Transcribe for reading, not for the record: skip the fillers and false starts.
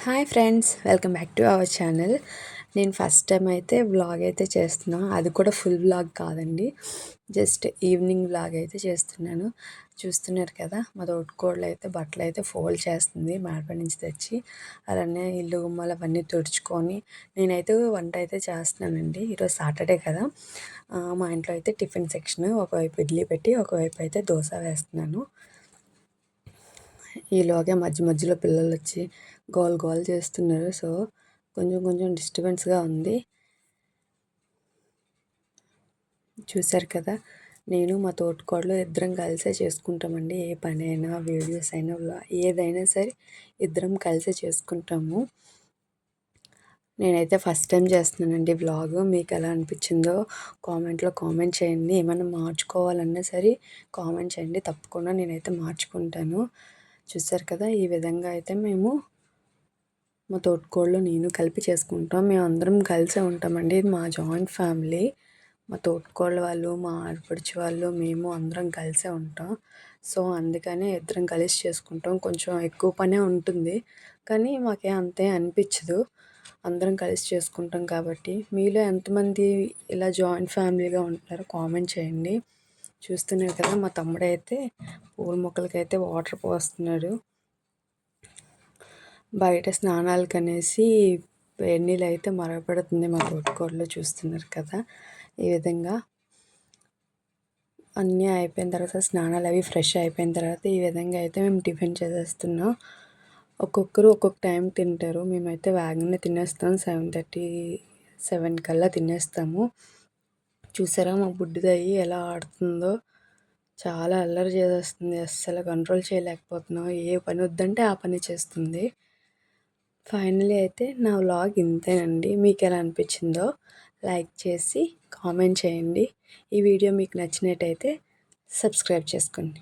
Hi friends, welcome back to our channel. నేను first time అయితే vlog అయితే చేస్తున్నాను. అది కూడా ఫుల్ వ్లాగ్ కాదండి, జస్ట్ ఈవినింగ్ వ్లాగ్ అయితే చేస్తున్నాను. చూస్తున్నారు కదా, మా తోటికోడలు అయితే బట్టలు అయితే ఫోల్డ్ చేస్తుంది మార్కెట్ నుంచి తెచ్చి. అలానే ఇల్లు గుమ్మాలు అవన్నీ తుడుచుకొని నేనైతే వంట అయితే చేస్తున్నానండి. ఈరోజు సాటర్డే కదా. మా ఇంట్లో అయితే టిఫిన్ సెక్షన్, ఒకవైపు ఇడ్లీ పెట్టి ఒకవైపు అయితే దోశ వేస్తున్నాను. ఈలోగా మధ్య మధ్యలో పిల్లలు వచ్చి గోల్ గోల్ చేస్తున్నారు. సో కొంచెం కొంచెం డిస్టర్బెన్స్గా ఉంది. చూశారు కదా, నేను మా తోటికోడలు ఇద్దరం కలిసే చేసుకుంటామండి. ఏ పని అయినా, వీడియోస్ అయినా, ఏదైనా సరే ఇద్దరం కలిసే చేసుకుంటాము. నేనైతే ఫస్ట్ టైం చేస్తున్నానండి వ్లాగ్. మీకు ఎలా అనిపించిందో కామెంట్లో కామెంట్ చేయండి. ఏమైనా మార్చుకోవాలన్నా సరే కామెంట్ చేయండి, తప్పకుండా నేనైతే మార్చుకుంటాను. చూసారు కదా, ఈ విధంగా అయితే మేము మా తోటికోడలు నేను కలిపి చేసుకుంటాం. మేము అందరం కలిసే ఉంటామండి. ఇది మా జాయింట్ ఫ్యామిలీ. మా తోటికోడలు వాళ్ళు, మా ఆడపడుచు వాళ్ళు, మేము అందరం కలిసే ఉంటాం. సో అందుకనే ఇద్దరం కలిసి చేసుకుంటాం. కొంచెం ఎక్కువ పనే ఉంటుంది, కానీ మాకే అంతే అనిపించదు. అందరం కలిసి చేసుకుంటాం కాబట్టి. మీలో ఎంతమంది ఇలా జాయింట్ ఫ్యామిలీగా ఉంటున్నారో కామెంట్ చేయండి. చూస్తున్నారు కదా, మా తమ్ముడైతే పూల మొక్కలకైతే వాటర్ పోస్తున్నాడు. బయట స్నానాలకనేసి వేడి నీళ్ళు అయితే మరగపెడుతుంది మా తోటికోడలు. చూస్తున్నారు కదా, ఈ విధంగా అన్నీ అయిపోయిన తర్వాత స్నానాలు అవి ఫ్రెష్ అయిపోయిన తర్వాత ఈ విధంగా అయితే మేము టిఫిన్ చేసేస్తున్నాం. ఒక్కొక్కరు ఒక్కొక్క టైం తింటారు. మేమైతే వేగంగా తినేస్తాం. 7:30, 7 కల్లా తినేస్తాము. చూసారా మా బుడ్డిదయ్యి ఎలా ఆడుతుందో, చాలా అల్లరి చేసేస్తుంది. అస్సలు కంట్రోల్ చేయలేకపోతున్నాం. ఏ పని వద్దంటే ఆ పని చేస్తుంది. ఫైనలీ అయితే నా వ్లాగ్ ఇంతేనండి. మీకు ఎలా అనిపించిందో లైక్ చేసి కామెంట్ చేయండి. ఈ వీడియో మీకు నచ్చినట్టయితే సబ్స్క్రైబ్ చేసుకోండి.